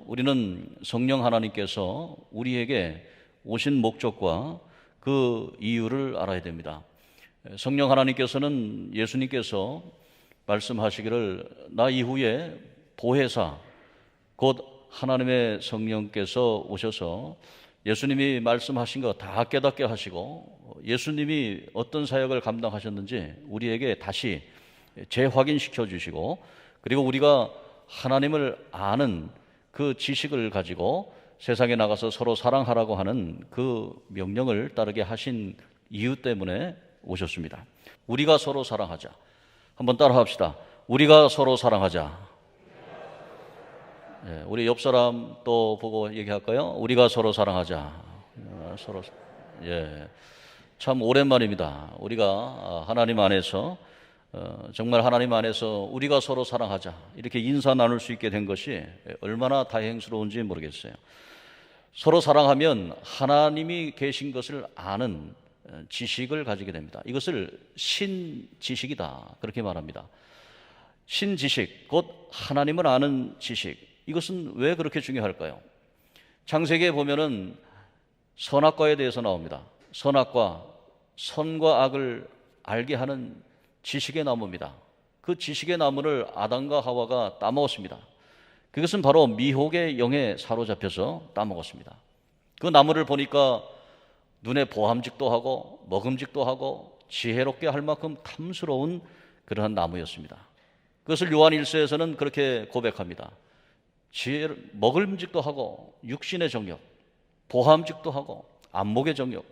우리는 성령 하나님께서 우리에게 오신 목적과 그 이유를 알아야 됩니다. 성령 하나님께서는 예수님께서 말씀하시기를 나 이후에 보혜사 곧 하나님의 성령께서 오셔서 예수님이 말씀하신 거 다 깨닫게 하시고 예수님이 어떤 사역을 감당하셨는지 우리에게 다시 재확인시켜 주시고 그리고 우리가 하나님을 아는 그 지식을 가지고 세상에 나가서 서로 사랑하라고 하는 그 명령을 따르게 하신 이유 때문에 오셨습니다. 우리가 서로 사랑하자. 한번 따라 합시다. 우리가 서로 사랑하자. 우리 옆 사람 또 보고 얘기할까요? 우리가 서로 사랑하자. 서로 참 오랜만입니다. 우리가 하나님 안에서 정말 하나님 안에서 우리가 서로 사랑하자 이렇게 인사 나눌 수 있게 된 것이 얼마나 다행스러운지 모르겠어요. 서로 사랑하면 하나님이 계신 것을 아는 지식을 가지게 됩니다. 이것을 신지식이다 그렇게 말합니다. 신지식 곧 하나님을 아는 지식, 이것은 왜 그렇게 중요할까요? 창세기에 보면은 선악과에 대해서 나옵니다. 선악과, 선과 악을 알게 하는 지식의 나무입니다. 그 지식의 나무를 아담과 하와가 따먹었습니다. 그것은 바로 미혹의 영에 사로잡혀서 따먹었습니다. 그 나무를 보니까 눈에 보암직도 하고 먹음직도 하고 지혜롭게 할 만큼 탐스러운 그러한 나무였습니다. 그것을 요한 1서에서는 그렇게 고백합니다. 먹음직도 하고 육신의 정욕, 보암직도 하고 안목의 정욕,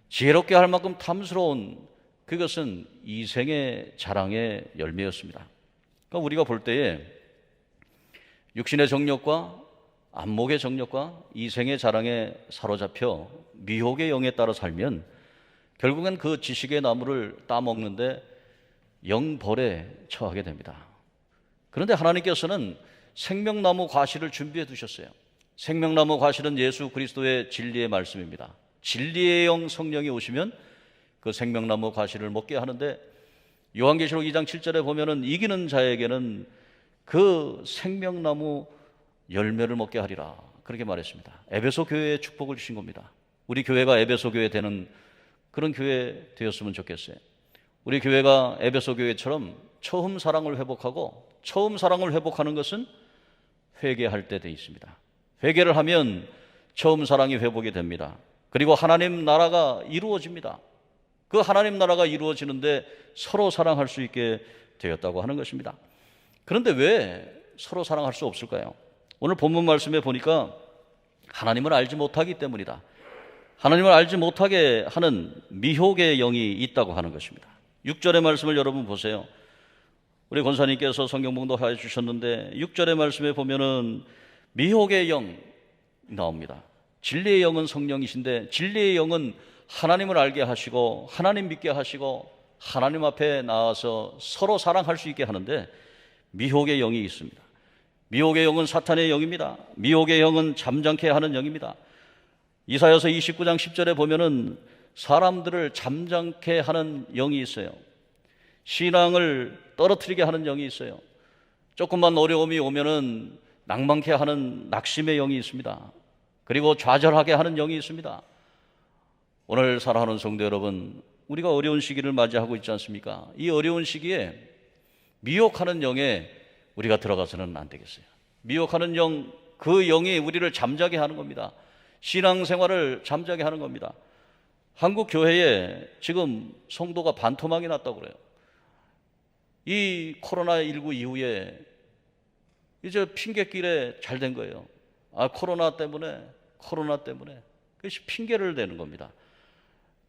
지혜롭게 할 만큼 탐스러운 그것은 이생의 자랑의 열매였습니다. 그러니까 우리가 볼 때에 육신의 정욕과 안목의 정욕과 이생의 자랑에 사로잡혀 미혹의 영에 따라 살면 결국엔 그 지식의 나무를 따먹는데 영벌에 처하게 됩니다. 그런데 하나님께서는 생명나무 과실을 준비해 두셨어요. 생명나무 과실은 예수 그리스도의 진리의 말씀입니다. 진리의 영 성령이 오시면 그 생명나무 과실을 먹게 하는데 요한계시록 2장 7절에 보면은 이기는 자에게는 그 생명나무 열매를 먹게 하리라 그렇게 말했습니다. 에베소 교회에 축복을 주신 겁니다. 우리 교회가 에베소 교회 되는 그런 교회 되었으면 좋겠어요. 우리 교회가 에베소 교회처럼 처음 사랑을 회복하고 처음 사랑을 회복하는 것은 회개할 때 돼 있습니다. 회개를 하면 처음 사랑이 회복이 됩니다. 그리고 하나님 나라가 이루어집니다. 그 하나님 나라가 이루어지는데 서로 사랑할 수 있게 되었다고 하는 것입니다. 그런데 왜 서로 사랑할 수 없을까요? 오늘 본문 말씀에 보니까 하나님을 알지 못하기 때문이다. 하나님을 알지 못하게 하는 미혹의 영이 있다고 하는 것입니다. 6절의 말씀을 여러분 보세요. 우리 권사님께서 성경 봉독해 주셨는데 6절의 말씀에 보면은 미혹의 영 나옵니다. 진리의 영은 성령이신데 진리의 영은 하나님을 알게 하시고 하나님 믿게 하시고 하나님 앞에 나와서 서로 사랑할 수 있게 하는데 미혹의 영이 있습니다. 미혹의 영은 사탄의 영입니다. 미혹의 영은 잠잠케 하는 영입니다. 이사야서 29장 10절에 보면은 사람들을 잠잠케 하는 영이 있어요. 신앙을 떨어뜨리게 하는 영이 있어요. 조금만 어려움이 오면은 낭만케 하는 낙심의 영이 있습니다. 그리고 좌절하게 하는 영이 있습니다. 오늘 사랑하는 성도 여러분, 우리가 어려운 시기를 맞이하고 있지 않습니까? 이 어려운 시기에 미혹하는 영에 우리가 들어가서는 안 되겠어요. 미혹하는 영, 그 영이 우리를 잠자게 하는 겁니다. 신앙생활을 잠자게 하는 겁니다. 한국 교회에 지금 성도가 반토막이 났다고 그래요. 이 코로나19 이후에 이제 핑계길에 잘 된 거예요. 코로나 때문에 그것이 핑계를 대는 겁니다.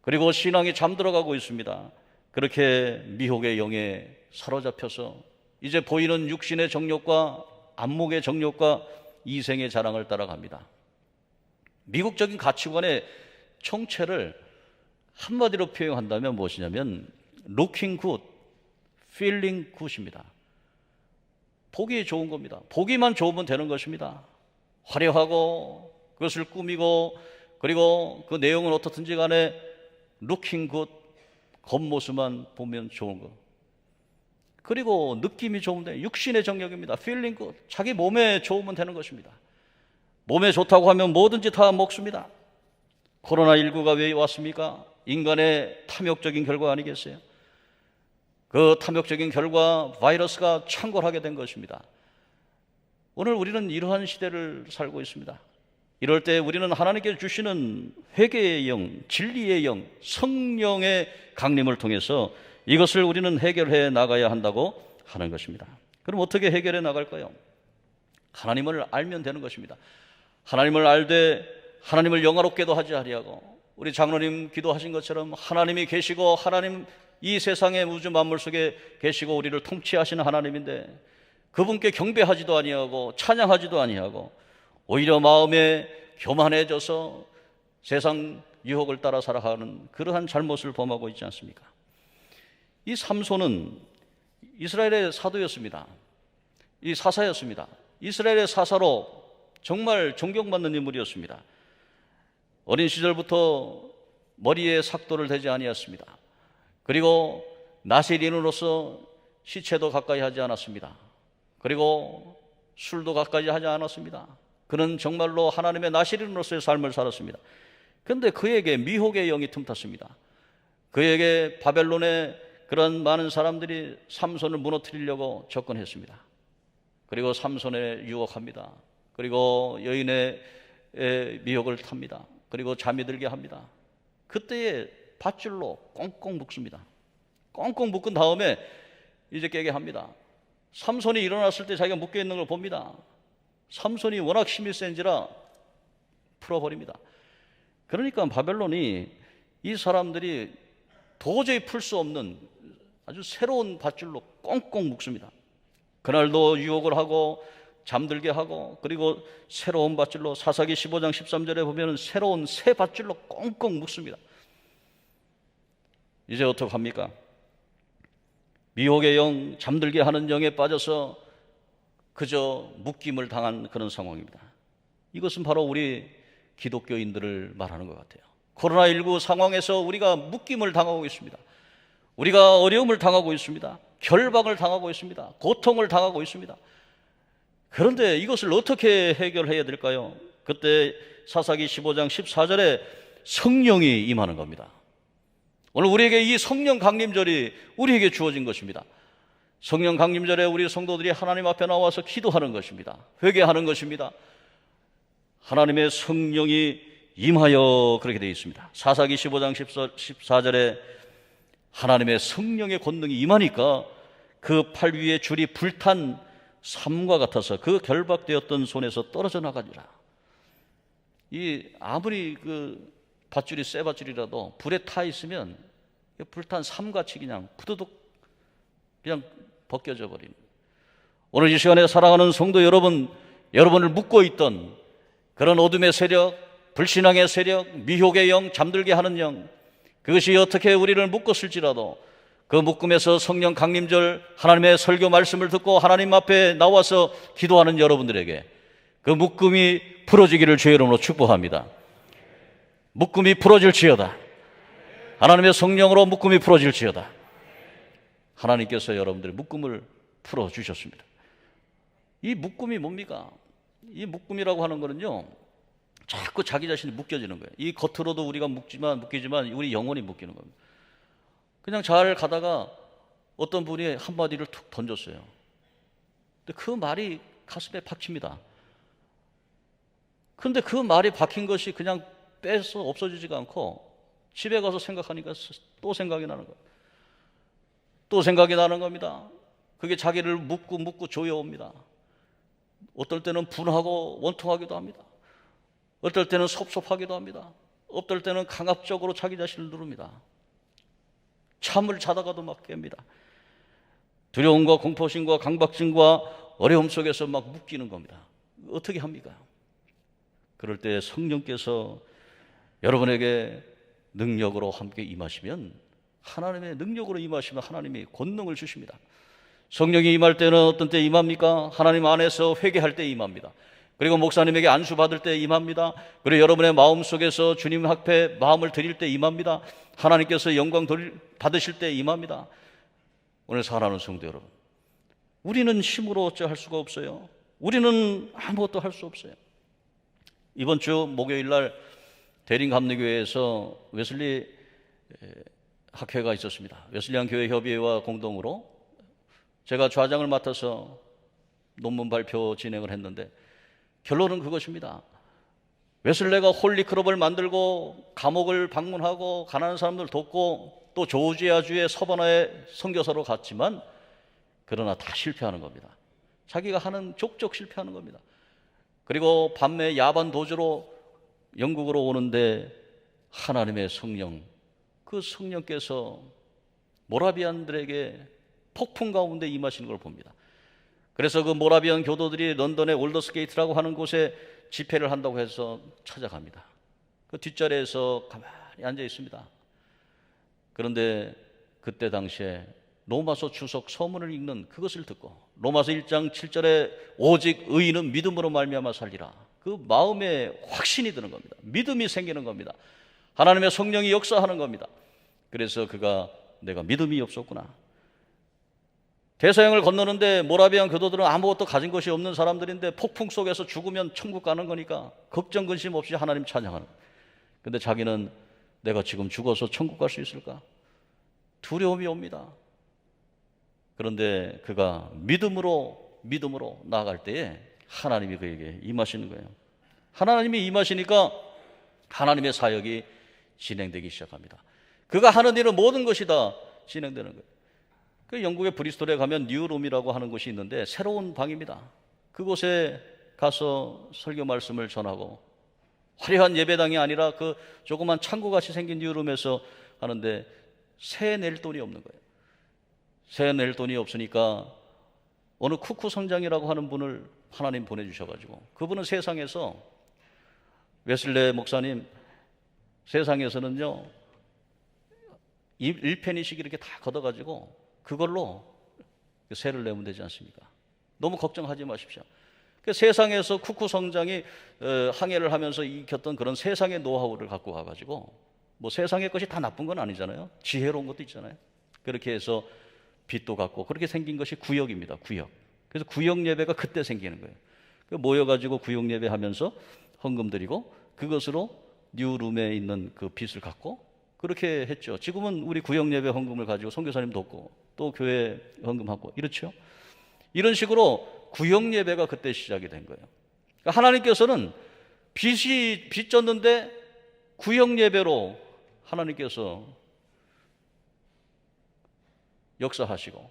그리고 신앙이 잠들어가고 있습니다. 그렇게 미혹의 영에 사로잡혀서 이제 보이는 육신의 정욕과 안목의 정욕과 이생의 자랑을 따라갑니다. 미국적인 가치관의 총체를 한마디로 표현한다면 무엇이냐면 looking good, feeling good입니다. 보기 좋은 겁니다. 보기만 좋으면 되는 것입니다. 화려하고 그것을 꾸미고 그리고 그 내용은 어떻든지 간에 looking good, 겉모습만 보면 좋은 것. 그리고 느낌이 좋은데 육신의 정욕입니다. feeling good, 자기 몸에 좋으면 되는 것입니다. 몸에 좋다고 하면 뭐든지 다 먹습니다. 코로나19가 왜 왔습니까? 인간의 탐욕적인 결과 아니겠어요? 그 탐욕적인 결과 바이러스가 창궐하게 된 것입니다. 오늘 우리는 이러한 시대를 살고 있습니다. 이럴 때 우리는 하나님께서 주시는 회개의 영, 진리의 영, 성령의 강림을 통해서 이것을 우리는 해결해 나가야 한다고 하는 것입니다. 그럼 어떻게 해결해 나갈까요? 하나님을 알면 되는 것입니다. 하나님을 알되 하나님을 영화롭게도 하지 아니하고, 우리 장로님 기도하신 것처럼 하나님이 계시고 하나님 이 세상의 우주 만물 속에 계시고 우리를 통치하시는 하나님인데 그분께 경배하지도 아니하고 찬양하지도 아니하고 오히려 마음에 교만해져서 세상 유혹을 따라 살아가는 그러한 잘못을 범하고 있지 않습니까? 이 삼손은 이스라엘의 사도였습니다. 이 사사였습니다. 이스라엘의 사사로 정말 존경받는 인물이었습니다. 어린 시절부터 머리에 삭도를 대지 아니었습니다. 그리고 나세린으로서 시체도 가까이 하지 않았습니다. 그리고 술도 가까이 하지 않았습니다. 그는 정말로 하나님의 나세린으로서의 삶을 살았습니다. 그런데 그에게 미혹의 영이 틈탔습니다. 그에게 바벨론의 그런 많은 사람들이 삼손을 무너뜨리려고 접근했습니다. 그리고 삼손에 유혹합니다. 그리고 여인의 미혹을 탑니다. 그리고 잠이 들게 합니다. 그때에 밧줄로 꽁꽁 묶습니다. 꽁꽁 묶은 다음에 이제 깨게 합니다. 삼손이 일어났을 때 자기가 묶여 있는 걸 봅니다. 삼손이 워낙 힘이 센지라 풀어버립니다. 그러니까 바벨론이 이 사람들이 도저히 풀 수 없는 아주 새로운 밧줄로 꽁꽁 묶습니다. 그날도 유혹을 하고 잠들게 하고, 그리고 새로운 밧줄로, 사사기 15장 13절에 보면 새로운 새 밧줄로 꽁꽁 묶습니다. 이제 어떡합니까? 미혹의 영, 잠들게 하는 영에 빠져서 그저 묶임을 당한 그런 상황입니다. 이것은 바로 우리 기독교인들을 말하는 것 같아요. 코로나19 상황에서 우리가 묶임을 당하고 있습니다. 우리가 어려움을 당하고 있습니다. 결박을 당하고 있습니다. 고통을 당하고 있습니다. 그런데 이것을 어떻게 해결해야 될까요? 그때 사사기 15장 14절에 성령이 임하는 겁니다. 오늘 우리에게 이 성령 강림절이 우리에게 주어진 것입니다. 성령 강림절에 우리 성도들이 하나님 앞에 나와서 기도하는 것입니다. 회개하는 것입니다. 하나님의 성령이 임하여 그렇게 되어 있습니다. 사사기 15장 14절에 하나님의 성령의 권능이 임하니까 그 팔 위에 줄이 불탄 삼과 같아서 그 결박되었던 손에서 떨어져 나가니라. 이 아무리 그 밧줄이 쇠 밧줄이라도 불에 타 있으면 불탄 삼같이 그냥 부두둑 그냥 벗겨져 버린. 오늘 이 시간에 사랑하는 성도 여러분, 여러분을 묶고 있던 그런 어둠의 세력, 불신앙의 세력, 미혹의 영, 잠들게 하는 영, 그것이 어떻게 우리를 묶었을지라도 그 묶음에서 성령 강림절 하나님의 설교 말씀을 듣고 하나님 앞에 나와서 기도하는 여러분들에게 그 묶음이 풀어지기를 주의 이름으로 축복합니다. 묶음이 풀어질지어다. 하나님의 성령으로 묶음이 풀어질지어다. 하나님께서 여러분들의 묶음을 풀어주셨습니다. 이 묶음이 뭡니까? 이 묶음이라고 하는 거는요, 자꾸 자기 자신이 묶여지는 거예요. 이 겉으로도 우리가 묶이지만 우리 영혼이 묶이는 겁니다. 그냥 잘 가다가 어떤 분이 한마디를 툭 던졌어요. 근데 그 말이 가슴에 박힙니다. 근데 그 말이 박힌 것이 그냥 빼서 없어지지가 않고 집에 가서 생각하니까 또 생각이 나는 거예요. 또 생각이 나는 겁니다. 그게 자기를 묶고 조여옵니다. 어떨 때는 분하고 원통하기도 합니다. 어떨 때는 섭섭하기도 합니다. 어떨 때는 강압적으로 자기 자신을 누릅니다. 잠을 자다가도 막 깹니다. 두려움과 공포심과 강박증과 어려움 속에서 막 묶이는 겁니다. 어떻게 합니까? 그럴 때 성령께서 여러분에게 능력으로 함께 임하시면, 하나님의 능력으로 임하시면 하나님이 권능을 주십니다. 성령이 임할 때는 어떤 때 임합니까? 하나님 안에서 회개할 때 임합니다. 그리고 목사님에게 안수 받을 때 임합니다. 그리고 여러분의 마음속에서 주님 앞에 마음을 드릴 때 임합니다. 하나님께서 영광 받으실 때 임합니다. 오늘 사랑하는 성도 여러분, 우리는 힘으로 어찌 할 수가 없어요. 우리는 아무것도 할 수 없어요. 이번 주 목요일 날 대림감리교회에서 웨슬리 학회가 있었습니다. 웨슬리안 교회 협의회와 공동으로 제가 좌장을 맡아서 논문 발표 진행을 했는데 결론은 그것입니다. 웨슬레가 홀리클럽을 만들고 감옥을 방문하고 가난한 사람들 돕고 또 조지아주의 서바나에 선교사로 갔지만 그러나 다 실패하는 겁니다. 자기가 하는 족족 실패하는 겁니다. 그리고 밤에 야반 도주로 영국으로 오는데 하나님의 성령, 그 성령께서 모라비안들에게 폭풍 가운데 임하시는 걸 봅니다. 그래서 그 모라비안 교도들이 런던의 올더스게이트라고 하는 곳에 집회를 한다고 해서 찾아갑니다. 그 뒷자리에서 가만히 앉아 있습니다. 그런데 그때 당시에 로마서 주석 서문을 읽는 그것을 듣고 로마서 1장 7절에 오직 의인은 믿음으로 말미암아 살리라, 그 마음에 확신이 드는 겁니다. 믿음이 생기는 겁니다. 하나님의 성령이 역사하는 겁니다. 그래서 그가 내가 믿음이 없었구나. 대서양을 건너는데 모라비안 교도들은 아무것도 가진 것이 없는 사람들인데 폭풍 속에서 죽으면 천국 가는 거니까 걱정 근심 없이 하나님 찬양하는. 근데 자기는 내가 지금 죽어서 천국 갈 수 있을까? 두려움이 옵니다. 그런데 그가 믿음으로 나아갈 때에 하나님이 그에게 임하시는 거예요. 하나님이 임하시니까 하나님의 사역이 진행되기 시작합니다. 그가 하는 일은 모든 것이 다 진행되는 거예요. 그 영국의 브리스톨에 가면 뉴룸이라고 하는 곳이 있는데 새로운 방입니다. 그곳에 가서 설교 말씀을 전하고 화려한 예배당이 아니라 그 조그만 창고같이 생긴 뉴룸에서 하는데 새 낼 돈이 없는 거예요. 새 낼 돈이 없으니까 어느 쿠쿠 성장이라고 하는 분을 하나님 보내주셔가지고 그분은 세상에서 웨슬레 목사님 세상에서는요 1페니씩 이렇게 다 걷어가지고 그걸로 세를 내면 되지 않습니까? 너무 걱정하지 마십시오. 세상에서 쿠쿠 성장이 항해를 하면서 익혔던 그런 세상의 노하우를 갖고 가가지고 뭐 세상의 것이 다 나쁜 건 아니잖아요. 지혜로운 것도 있잖아요. 그렇게 해서 빚도 갚고 그렇게 생긴 것이 구역입니다. 구역. 그래서 구역 예배가 그때 생기는 거예요. 모여가지고 구역 예배 하면서 헌금 드리고 그것으로 뉴룸에 있는 그 빚을 갚고 그렇게 했죠. 지금은 우리 구역 예배 헌금을 가지고 선교사님 돕고 또 교회 헌금하고 이렇죠. 이런 식으로 구역 예배가 그때 시작이 된 거예요. 그러니까 하나님께서는 빚 졌는데 구역 예배로 하나님께서 역사하시고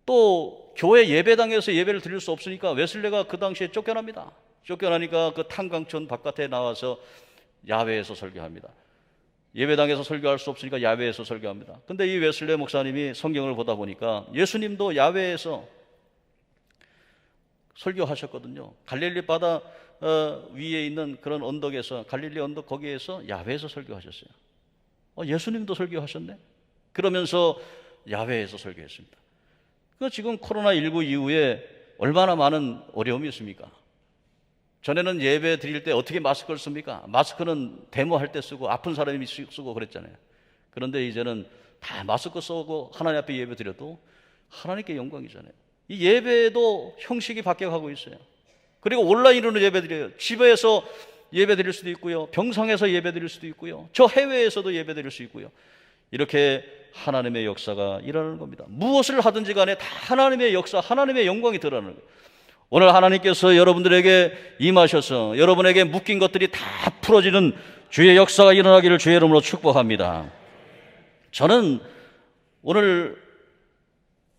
또 교회 예배당에서 예배를 드릴 수 없으니까 웨슬레가 그 당시에 쫓겨납니다. 쫓겨나니까 그 탄광촌 바깥에 나와서 야외에서 설교합니다. 예배당에서 설교할 수 없으니까 야외에서 설교합니다. 근데 이 웨슬레 목사님이 성경을 보다 보니까 예수님도 야외에서 설교하셨거든요. 갈릴리 바다 위에 있는 그런 언덕에서, 갈릴리 언덕 거기에서 야외에서 설교하셨어요. 예수님도 설교하셨네? 그러면서 야외에서 설교했습니다. 지금 코로나19 이후에 얼마나 많은 어려움이 있습니까? 전에는 예배 드릴 때 어떻게 마스크를 씁니까? 마스크는 데모할 때 쓰고 아픈 사람이 쓰고 그랬잖아요. 그런데 이제는 다 마스크 쓰고 하나님 앞에 예배 드려도 하나님께 영광이잖아요. 이 예배도 형식이 바뀌어가고 있어요. 그리고 온라인으로 예배 드려요. 집에서 예배 드릴 수도 있고요. 병상에서 예배 드릴 수도 있고요. 저 해외에서도 예배 드릴 수 있고요. 이렇게 하나님의 역사가 일어나는 겁니다. 무엇을 하든지 간에 다 하나님의 역사, 하나님의 영광이 드러나는 거예요. 오늘 하나님께서 여러분들에게 임하셔서 여러분에게 묶인 것들이 다 풀어지는 주의 역사가 일어나기를 주의 이름으로 축복합니다. 저는 오늘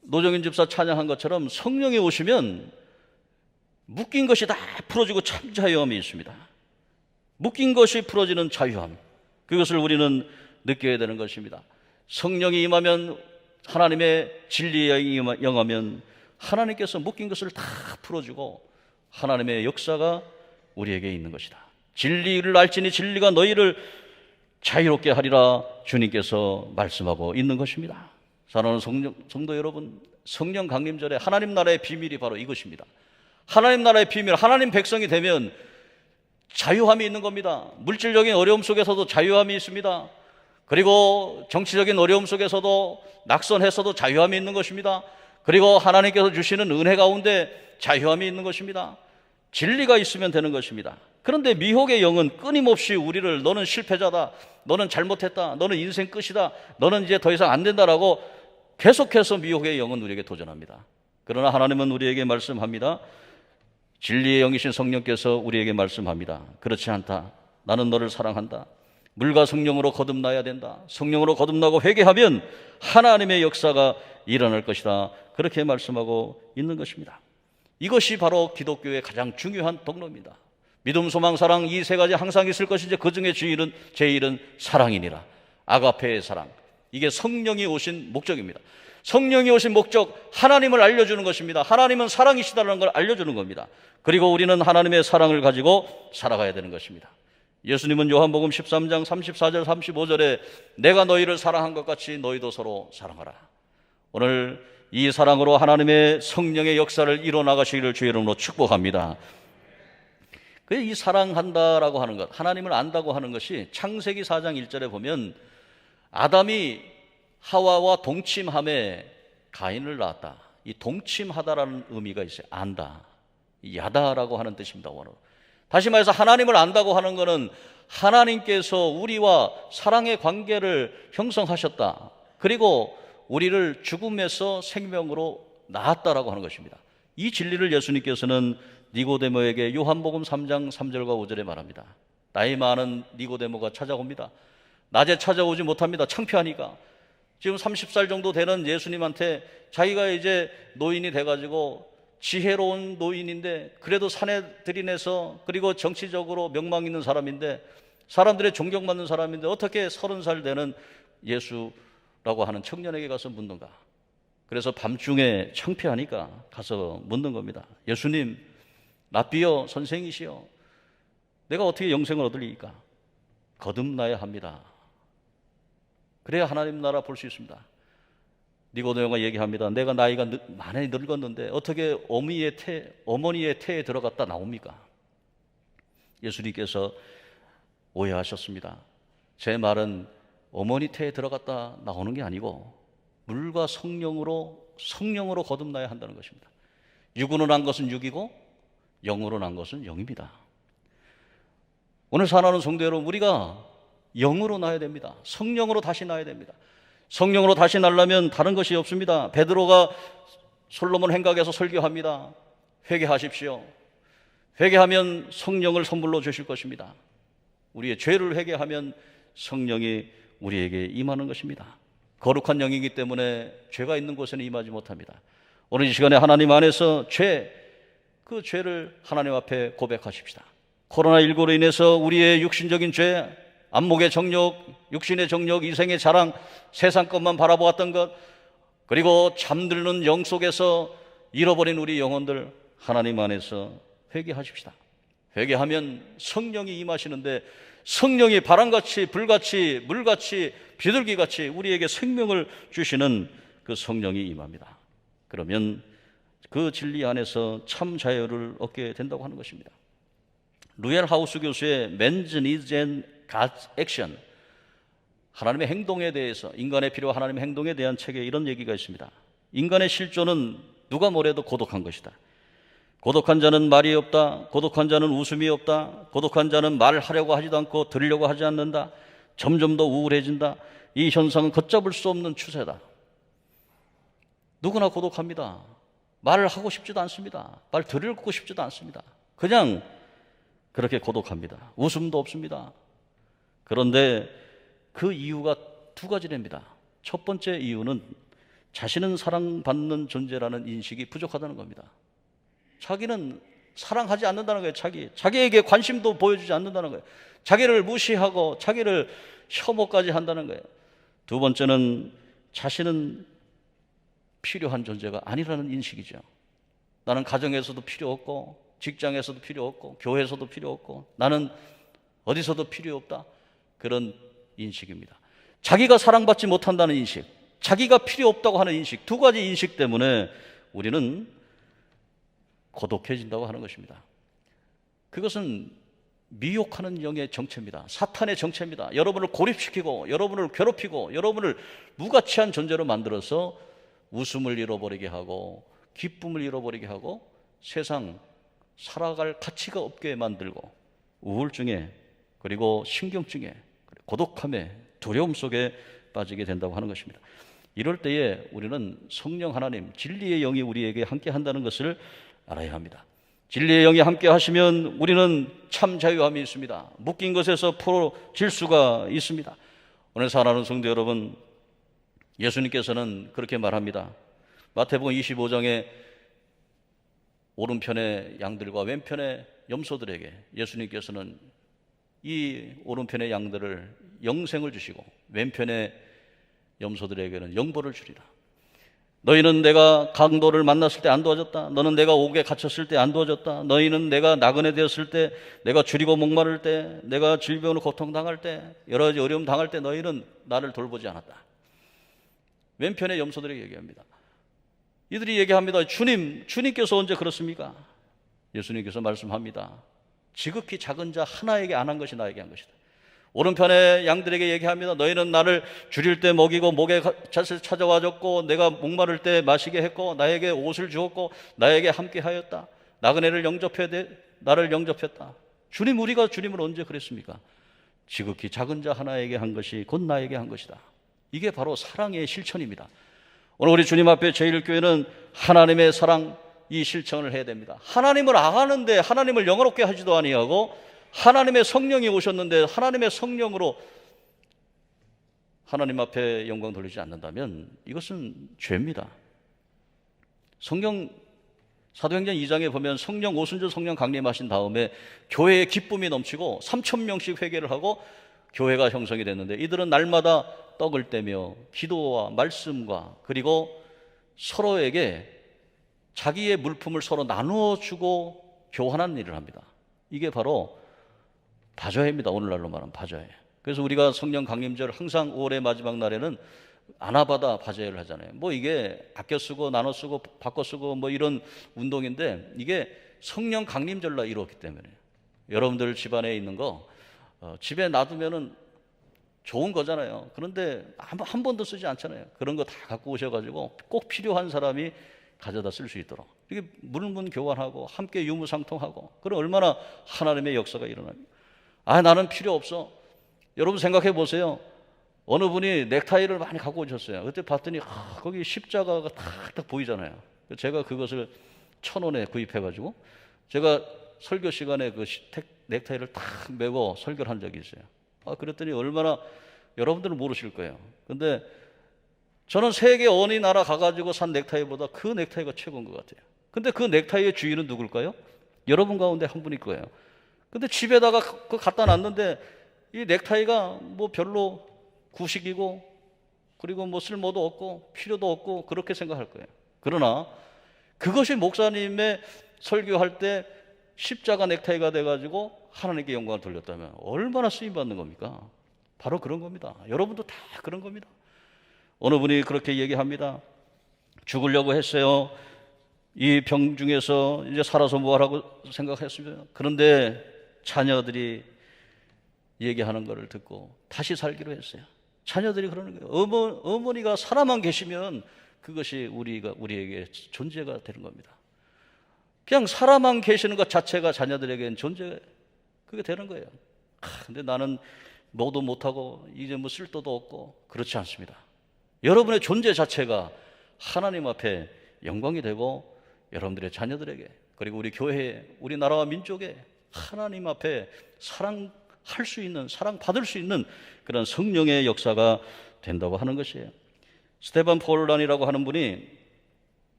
노정인 집사 찬양한 것처럼 성령이 오시면 묶인 것이 다 풀어지고 참 자유함이 있습니다. 묶인 것이 풀어지는 자유함, 그것을 우리는 느껴야 되는 것입니다. 성령이 임하면, 하나님의 진리에 영하면 하나님께서 묶인 것을 다 풀어주고 하나님의 역사가 우리에게 있는 것이다. 진리를 알지니 진리가 너희를 자유롭게 하리라 주님께서 말씀하고 있는 것입니다. 사랑하는 성도 여러분, 성령 강림절에 하나님 나라의 비밀이 바로 이것입니다. 하나님 나라의 비밀, 하나님 백성이 되면 자유함이 있는 겁니다. 물질적인 어려움 속에서도 자유함이 있습니다. 그리고 정치적인 어려움 속에서도 낙선해서도 자유함이 있는 것입니다. 그리고 하나님께서 주시는 은혜 가운데 자유함이 있는 것입니다. 진리가 있으면 되는 것입니다. 그런데 미혹의 영은 끊임없이 우리를 너는 실패자다, 너는 잘못했다, 너는 인생 끝이다, 너는 이제 더 이상 안 된다라고 계속해서 미혹의 영은 우리에게 도전합니다. 그러나 하나님은 우리에게 말씀합니다. 진리의 영이신 성령께서 우리에게 말씀합니다. 그렇지 않다. 나는 너를 사랑한다. 물과 성령으로 거듭나야 된다. 성령으로 거듭나고 회개하면 하나님의 역사가 일어날 것이다. 그렇게 말씀하고 있는 것입니다. 이것이 바로 기독교의 가장 중요한 독로입니다. 믿음, 소망, 사랑 이 세 가지 항상 있을 것이지 그 중에 제일은 사랑이니라. 아가페의 사랑. 이게 성령이 오신 목적입니다. 성령이 오신 목적, 하나님을 알려주는 것입니다. 하나님은 사랑이시다는 걸 알려주는 겁니다. 그리고 우리는 하나님의 사랑을 가지고 살아가야 되는 것입니다. 예수님은 요한복음 13장 34절 35절에 내가 너희를 사랑한 것 같이 너희도 서로 사랑하라. 오늘 이 사랑으로 하나님의 성령의 역사를 이뤄나가시기를 주의 이름으로 축복합니다. 이 사랑한다라고 하는 것, 하나님을 안다고 하는 것이 창세기 4장 1절에 보면 아담이 하와와 동침함에 가인을 낳았다. 이 동침하다라는 의미가 있어요. 안다. 야다라고 하는 뜻입니다. 원어로. 다시 말해서 하나님을 안다고 하는 것은 하나님께서 우리와 사랑의 관계를 형성하셨다. 그리고 우리를 죽음에서 생명으로 낳았다라고 하는 것입니다. 이 진리를 예수님께서는 니고데모에게 요한복음 3장 3절과 5절에 말합니다. 나이 많은 니고데모가 찾아옵니다. 낮에 찾아오지 못합니다. 창피하니까. 지금 30살 정도 되는 예수님한테 자기가 이제 노인이 돼가지고 지혜로운 노인인데 그래도 산에 들이내서 그리고 정치적으로 명망 있는 사람인데 사람들의 존경받는 사람인데 어떻게 30살 되는 예수라고 하는 청년에게 가서 묻는가. 그래서 밤중에 창피하니까 가서 묻는 겁니다. 예수님, 랍비여, 선생이시여, 내가 어떻게 영생을 얻으리까? 거듭나야 합니다. 그래야 하나님 나라 볼 수 있습니다. 니고데모가 얘기합니다. 내가 나이가 많이 늙었는데 어떻게 어머니의 태에 들어갔다 나옵니까? 예수님께서 오해하셨습니다. 제 말은 어머니 태에 들어갔다 나오는 게 아니고 물과 성령으로 거듭나야 한다는 것입니다. 육으로 난 것은 육이고 영으로 난 것은 영입니다. 오늘 사랑하는 성도 여러분, 우리가 영으로 나야 됩니다. 성령으로 다시 나야 됩니다. 성령으로 다시 나려면 다른 것이 없습니다. 베드로가 솔로몬 행각에서 설교합니다. 회개하십시오. 회개하면 성령을 선물로 주실 것입니다. 우리의 죄를 회개하면 성령이 우리에게 임하는 것입니다. 거룩한 영이기 때문에 죄가 있는 곳에는 임하지 못합니다. 오늘 이 시간에 하나님 안에서 그 죄를 하나님 앞에 고백하십시다. 코로나19로 인해서 우리의 육신적인 죄, 안목의 정욕, 육신의 정욕, 이생의 자랑, 세상 것만 바라보았던 것, 그리고 잠드는 영 속에서 잃어버린 우리 영혼들 하나님 안에서 회개하십시다. 회개하면 성령이 임하시는데 성령이 바람같이 불같이 물같이 비둘기같이 우리에게 생명을 주시는 그 성령이 임합니다. 그러면 그 진리 안에서 참 자유를 얻게 된다고 하는 것입니다. 루엘 하우스 교수의 Man's Needs and God's Action, 하나님의 행동에 대해서, 인간의 필요와 하나님의 행동에 대한 책에 이런 얘기가 있습니다. 인간의 실존은 누가 뭐래도 고독한 것이다. 고독한 자는 말이 없다. 고독한 자는 웃음이 없다. 고독한 자는 말하려고 하지도 않고 들으려고 하지 않는다. 점점 더 우울해진다. 이 현상은 걷잡을 수 없는 추세다. 누구나 고독합니다. 말을 하고 싶지도 않습니다. 말 들고 싶지도 않습니다. 그냥 그렇게 고독합니다. 웃음도 없습니다. 그런데 그 이유가 두 가지랍니다. 첫 번째 이유는 자신은 사랑받는 존재라는 인식이 부족하다는 겁니다. 자기는 사랑하지 않는다는 거예요. 자기에게 관심도 보여주지 않는다는 거예요. 자기를 무시하고 자기를 혐오까지 한다는 거예요. 두 번째는 자신은 필요한 존재가 아니라는 인식이죠. 나는 가정에서도 필요 없고 직장에서도 필요 없고 교회에서도 필요 없고 나는 어디서도 필요 없다. 그런 인식입니다. 자기가 사랑받지 못한다는 인식, 자기가 필요 없다고 하는 인식, 두 가지 인식 때문에 우리는 고독해진다고 하는 것입니다. 그것은 미혹하는 영의 정체입니다. 사탄의 정체입니다. 여러분을 고립시키고 여러분을 괴롭히고 여러분을 무가치한 존재로 만들어서 웃음을 잃어버리게 하고 기쁨을 잃어버리게 하고 세상 살아갈 가치가 없게 만들고 우울증에, 그리고 신경증에, 고독함에, 두려움 속에 빠지게 된다고 하는 것입니다. 이럴 때에 우리는 성령 하나님, 진리의 영이 우리에게 함께 한다는 것을 알아야 합니다. 진리의 영이 함께 하시면 우리는 참 자유함이 있습니다. 묶인 것에서 풀어질 수가 있습니다. 오늘 사랑하는 성도 여러분, 예수님께서는 그렇게 말합니다. 마태복음 25장에 오른편의 양들과 왼편의 염소들에게 예수님께서는 이 오른편의 양들을 영생을 주시고 왼편의 염소들에게는 영벌을 주리라. 너희는 내가 강도를 만났을 때 안 도와줬다. 너는 내가 옥에 갇혔을 때 안 도와줬다. 너희는 내가 나그네 되었을 때, 내가 줄이고 목마를 때, 내가 질병으로 고통당할 때, 여러 가지 어려움 당할 때 너희는 나를 돌보지 않았다. 왼편의 염소들에게 얘기합니다. 이들이 얘기합니다. 주님께서 언제 그렇습니까? 예수님께서 말씀합니다. 지극히 작은 자 하나에게 안 한 것이 나에게 한 것이다. 오른편의 양들에게 얘기합니다. 너희는 나를 줄일 때 먹이고 목에 잣을 찾아와줬고 내가 목마를 때 마시게 했고 나에게 옷을 주었고 나에게 함께 하였다. 나그네를 나를 영접했다. 우리가 주님을 언제 그랬습니까? 지극히 작은 자 하나에게 한 것이 곧 나에게 한 것이다. 이게 바로 사랑의 실천입니다. 오늘 우리 주님 앞에 제1교회는 하나님의 사랑, 이 실천을 해야 됩니다. 하나님을 아하는데 하나님을 영화롭게 하지도 아니하고 하나님의 성령이 오셨는데 하나님의 성령으로 하나님 앞에 영광 돌리지 않는다면 이것은 죄입니다. 사도행전 2장에 보면 성령 오순절 성령 강림하신 다음에 교회에 기쁨이 넘치고 3,000명씩 회개를 하고 교회가 형성이 됐는데 이들은 날마다 떡을 떼며 기도와 말씀과 그리고 서로에게 자기의 물품을 서로 나누어 주고 교환하는 일을 합니다. 이게 바로 바자회입니다. 오늘날로 말하면 바자회. 그래서 우리가 성령 강림절 항상 5월의 마지막 날에는 아나바다 바자회를 하잖아요. 뭐 이게 아껴 쓰고 나눠 쓰고 바꿔 쓰고 뭐 이런 운동인데 이게 성령 강림절날 이루었기 때문에 여러분들 집안에 있는 거 집에 놔두면은 좋은 거잖아요. 그런데 한 번도 쓰지 않잖아요. 그런 거 다 갖고 오셔가지고 꼭 필요한 사람이 가져다 쓸 수 있도록 이게 물문 교환하고 함께 유무상통하고 그럼 얼마나 하나님의 역사가 일어납니까? 나는 필요 없어. 여러분 생각해 보세요. 어느 분이 넥타이를 많이 갖고 오셨어요. 그때 봤더니 거기 십자가가 딱 보이잖아요. 제가 그것을 1,000원에 구입해가지고 제가 설교 시간에 그 넥타이를 딱 메고 설교를 한 적이 있어요. 그랬더니 얼마나 여러분들은 모르실 거예요. 근데 저는 세계 어느 나라 가가지고 산 넥타이보다 그 넥타이가 최고인 것 같아요. 근데 그 넥타이의 주인은 누굴까요? 여러분 가운데 한 분일 거예요. 근데 집에다가 그거 갖다 놨는데 이 넥타이가 뭐 별로 구식이고 그리고 뭐 쓸모도 없고 필요도 없고 그렇게 생각할 거예요. 그러나 그것이 목사님의 설교할 때 십자가 넥타이가 돼가지고 하나님께 영광을 돌렸다면 얼마나 쓰임받는 겁니까? 바로 그런 겁니다. 여러분도 다 그런 겁니다. 어느 분이 그렇게 얘기합니다. 죽으려고 했어요. 이 병 중에서 이제 살아서 뭐하라고 생각했습니다. 그런데 자녀들이 얘기하는 것을 듣고 다시 살기로 했어요. 자녀들이 그러는 거예요. 어머니가 살아만 계시면 그것이 우리에게 존재가 되는 겁니다. 그냥 살아만 계시는 것 자체가 자녀들에게는 그게 되는 거예요. 근데 나는 뭐도 못하고 이제 뭐 쓸데도 없고 그렇지 않습니다. 여러분의 존재 자체가 하나님 앞에 영광이 되고 여러분들의 자녀들에게 그리고 우리 교회에 우리나라와 민족에 하나님 앞에 사랑할 수 있는 사랑받을 수 있는 그런 성령의 역사가 된다고 하는 것이에요. 스테반 폴란이라고 하는 분이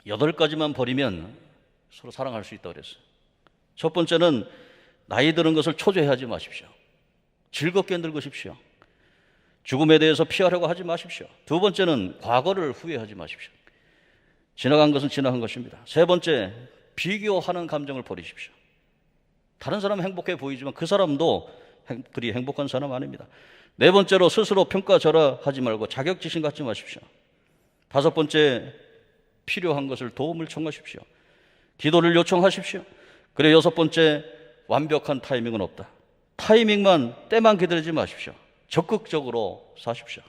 8가지만 버리면 서로 사랑할 수 있다고 그랬어요. 첫 번째는 나이 드는 것을 초조해하지 마십시오. 즐겁게 늙으십시오. 죽음에 대해서 피하려고 하지 마십시오. 두 번째는 과거를 후회하지 마십시오. 지나간 것은 지나간 것입니다. 세 번째, 비교하는 감정을 버리십시오. 다른 사람은 행복해 보이지만 그 사람도 그리 행복한 사람 아닙니다. 네 번째로 스스로 평가절하하지 말고 자격지심 갖지 마십시오. 다섯 번째, 필요한 것을 도움을 청하십시오. 기도를 요청하십시오. 그리고 여섯 번째, 완벽한 타이밍은 없다. 타이밍만 때만 기다리지 마십시오. 적극적으로 사십시오.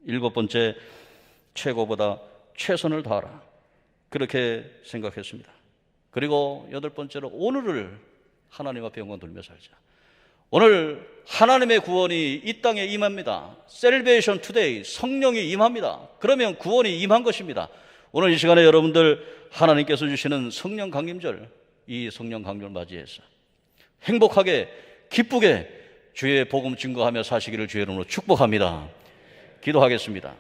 일곱 번째, 최고보다 최선을 다하라. 그렇게 생각했습니다. 그리고 여덟 번째로 오늘을 하나님 앞에 영광 돌며 살자. 오늘 하나님의 구원이 이 땅에 임합니다. Salvation today, 성령이 임합니다. 그러면 구원이 임한 것입니다. 오늘 이 시간에 여러분들 하나님께서 주시는 성령 강림절, 이 성령 강림을 맞이해서 행복하게 기쁘게 주의 복음 증거하며 사시기를 주의 이름으로 축복합니다. 기도하겠습니다.